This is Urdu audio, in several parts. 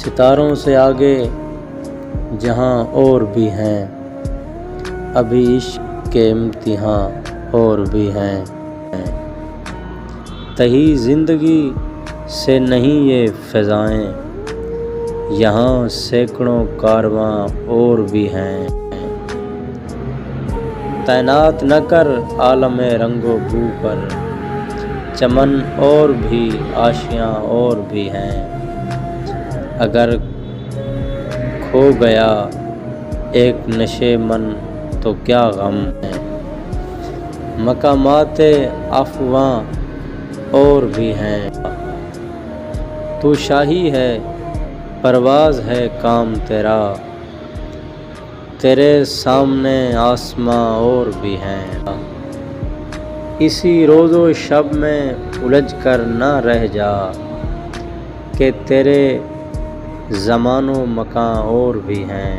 ستاروں سے آگے جہاں اور بھی ہیں، ابھی عشق کے امتحان اور بھی ہیں۔ تہی زندگی سے نہیں یہ فضائیں، یہاں سینکڑوں کارواں اور بھی ہیں۔ تعینات نہ کر عالم رنگ و بو پر، چمن اور بھی آشیاں اور بھی ہیں۔ اگر کھو گیا ایک نشے من تو کیا غم ہے، مقامات افواں اور بھی ہیں۔ تو شاہی ہے پرواز ہے کام تیرا، تیرے سامنے آسماں اور بھی ہیں۔ اسی روز و شب میں الجھ کر نہ رہ جا، کہ تیرے زمان و مکاں اور بھی ہیں۔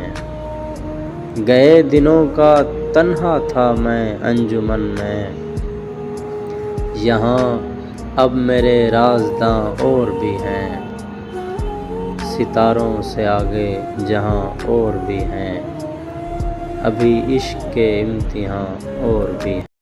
گئے دنوں کا تنہا تھا میں انجمن میں، یہاں اب میرے رازداں اور بھی ہیں۔ ستاروں سے آگے جہاں اور بھی ہیں، ابھی عشق کے امتحان اور بھی ہیں۔